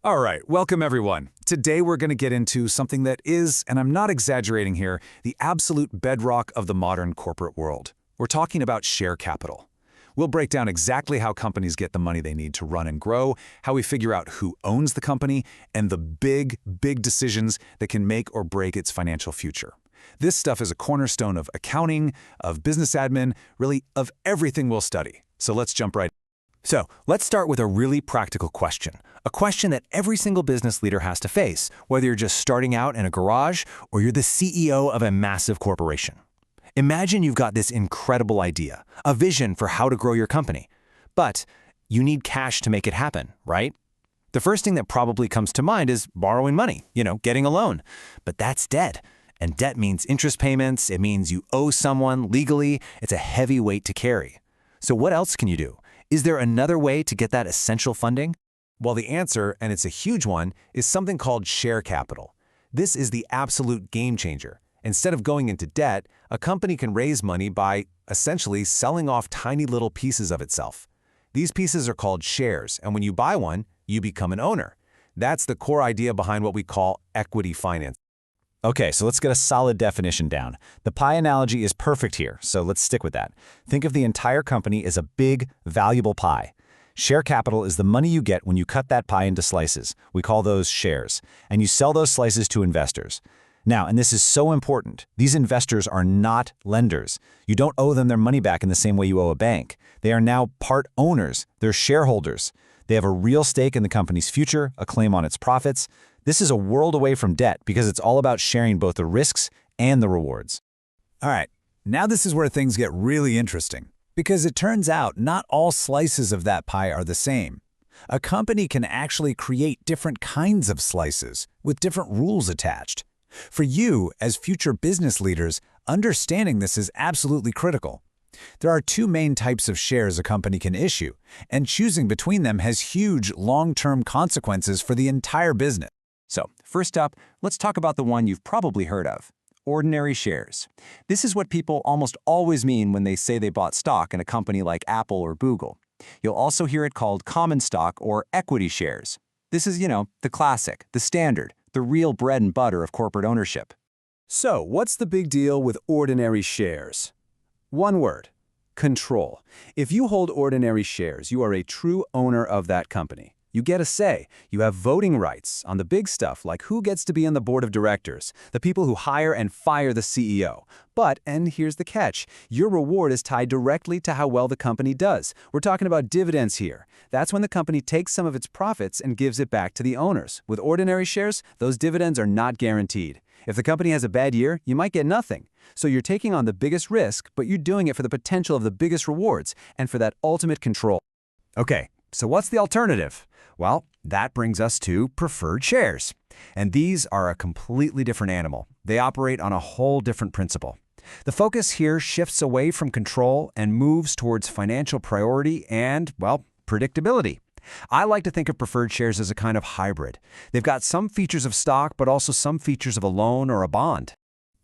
All right, welcome everyone. Today we're going to get into something that is, and I'm not exaggerating here, the absolute bedrock of the modern corporate world. We're talking about share capital. We'll break down exactly how companies get the money they need to run and grow, how we figure out who owns the company, and the big decisions that can make or break its financial future. This stuff is a cornerstone of accounting, of business admin, really of everything we'll study. So let's jump right in. So let's start with a really practical question, a question that every single business leader has to face, whether you're just starting out in a garage or you're the CEO of a massive corporation. Imagine you've got this incredible idea, a vision for how to grow your company, but you need cash to make it happen, right? The first thing that probably comes to mind is borrowing money, getting a loan. But that's debt. And debt means interest payments, it means you owe someone legally, it's a heavy weight to carry. So what else can you do? Is there another way to get that essential funding? Well, the answer, and it's a huge one, is something called share capital. This is the absolute game changer. Instead of going into debt, a company can raise money by essentially selling off tiny little pieces of itself. These pieces are called shares, and when you buy one, you become an owner. That's the core idea behind what we call equity finance. Okay, so let's get a solid definition down. The pie analogy is perfect here, so let's stick with that. Think of the entire company as a big, valuable pie. Share capital is the money you get when you cut that pie into slices. We call those shares, and you sell those slices to investors. Now, and this is so important, these investors are not lenders. You don't owe them their money back in the same way you owe a bank. They are now part owners. They're shareholders. They have a real stake in the company's future, a claim on its profits. This is a world away from debt because it's all about sharing both the risks and the rewards. All right, now this is where things get really interesting, because it turns out not all slices of that pie are the same. A company can actually create different kinds of slices with different rules attached. For you, as future business leaders, understanding this is absolutely critical. There are two main types of shares a company can issue, and choosing between them has huge long-term consequences for the entire business. So, first up, let's talk about the one you've probably heard of, ordinary shares. This is what people almost always mean when they say they bought stock in a company like Apple or Google. You'll also hear it called common stock or equity shares. This is, the classic, the standard, the real bread and butter of corporate ownership. So, what's the big deal with ordinary shares? One word: control. If you hold ordinary shares, you are a true owner of that company. You get a say. You have voting rights on the big stuff like who gets to be on the board of directors, the people who hire and fire the CEO. But, and here's the catch, your reward is tied directly to how well the company does. We're talking about dividends here. That's when the company takes some of its profits and gives it back to the owners. With ordinary shares, those dividends are not guaranteed. If the company has a bad year, you might get nothing. So you're taking on the biggest risk, but you're doing it for the potential of the biggest rewards and for that ultimate control. Okay, so what's the alternative? Well, that brings us to preferred shares. And these are a completely different animal. They operate on a whole different principle. The focus here shifts away from control and moves towards financial priority and, predictability. I like to think of preferred shares as a kind of hybrid. They've got some features of stock, but also some features of a loan or a bond.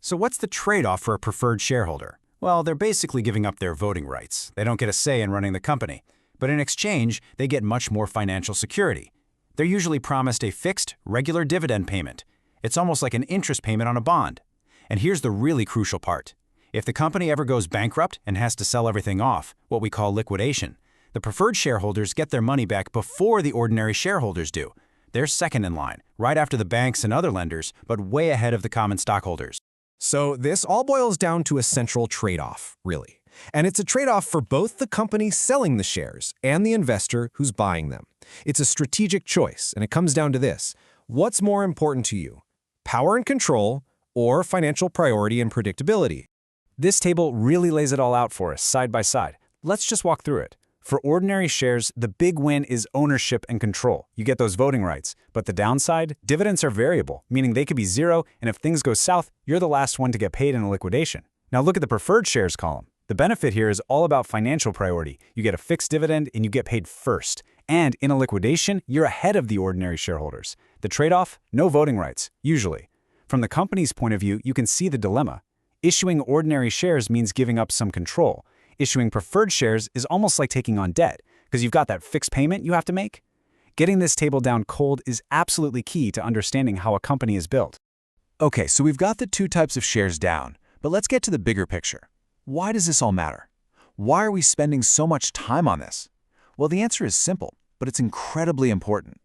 So what's the trade-off for a preferred shareholder? Well, they're basically giving up their voting rights. They don't get a say in running the company. But in exchange, they get much more financial security. They're usually promised a fixed, regular dividend payment. It's almost like an interest payment on a bond. And here's the really crucial part. If the company ever goes bankrupt and has to sell everything off, what we call liquidation, the preferred shareholders get their money back before the ordinary shareholders do. They're second in line, right after the banks and other lenders, but way ahead of the common stockholders. So this all boils down to a central trade-off, really. And it's a trade-off for both the company selling the shares and the investor who's buying them. It's a strategic choice, and it comes down to this. What's more important to you? Power and control, or financial priority and predictability? This table really lays it all out for us, side by side. Let's just walk through it. For ordinary shares, the big win is ownership and control. You get those voting rights. But the downside? Dividends are variable, meaning they could be zero, and if things go south, you're the last one to get paid in a liquidation. Now look at the preferred shares column. The benefit here is all about financial priority. You get a fixed dividend and you get paid first. And in a liquidation, you're ahead of the ordinary shareholders. The trade-off? No voting rights, usually. From the company's point of view, you can see the dilemma. Issuing ordinary shares means giving up some control. Issuing preferred shares is almost like taking on debt, because you've got that fixed payment you have to make. Getting this table down cold is absolutely key to understanding how a company is built. Okay, so we've got the two types of shares down, but let's get to the bigger picture. Why does this all matter? Why are we spending so much time on this? Well, the answer is simple, but it's incredibly important.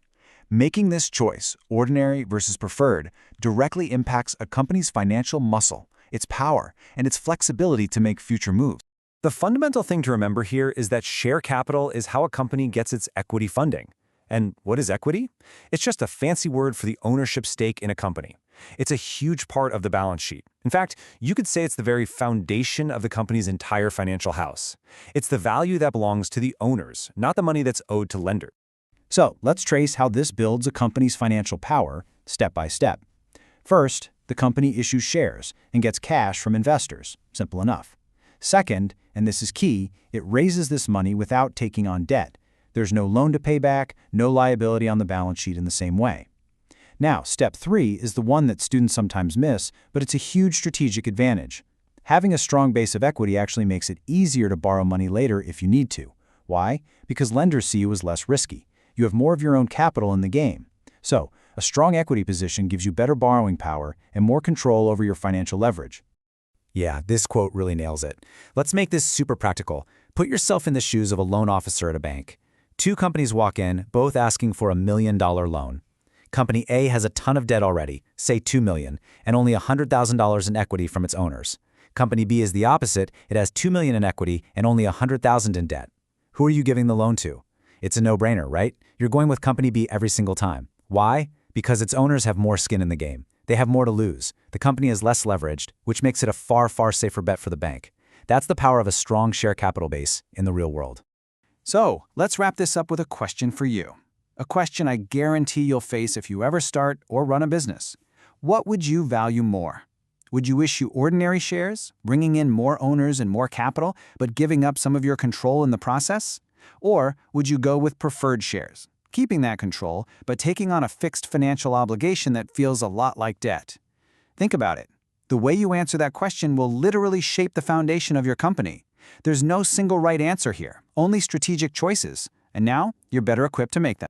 Making this choice, ordinary versus preferred, directly impacts a company's financial muscle, its power, and its flexibility to make future moves. The fundamental thing to remember here is that share capital is how a company gets its equity funding. And what is equity? It's just a fancy word for the ownership stake in a company. It's a huge part of the balance sheet. In fact, you could say it's the very foundation of the company's entire financial house. It's the value that belongs to the owners, not the money that's owed to lenders. So let's trace how this builds a company's financial power step by step. First, the company issues shares and gets cash from investors. Simple enough. Second, and this is key, it raises this money without taking on debt. There's no loan to pay back, no liability on the balance sheet in the same way. Now, step 3 is the one that students sometimes miss, but it's a huge strategic advantage. Having a strong base of equity actually makes it easier to borrow money later if you need to. Why? Because lenders see you as less risky. You have more of your own capital in the game. So, a strong equity position gives you better borrowing power and more control over your financial leverage. Yeah, this quote really nails it. Let's make this super practical. Put yourself in the shoes of a loan officer at a bank. Two companies walk in, both asking for $1 million loan. Company A has a ton of debt already, say $2 million, and only $100,000 in equity from its owners. Company B is the opposite. It has $2 million in equity and only $100,000 in debt. Who are you giving the loan to? It's a no-brainer, right? You're going with Company B every single time. Why? Because its owners have more skin in the game. They have more to lose. The company is less leveraged, which makes it a far, far safer bet for the bank. That's the power of a strong share capital base in the real world. So, let's wrap this up with a question for you. A question I guarantee you'll face if you ever start or run a business. What would you value more? Would you issue ordinary shares, bringing in more owners and more capital, but giving up some of your control in the process? Or would you go with preferred shares, keeping that control, but taking on a fixed financial obligation that feels a lot like debt? Think about it. The way you answer that question will literally shape the foundation of your company. There's no single right answer here, only strategic choices. And now, you're better equipped to make them.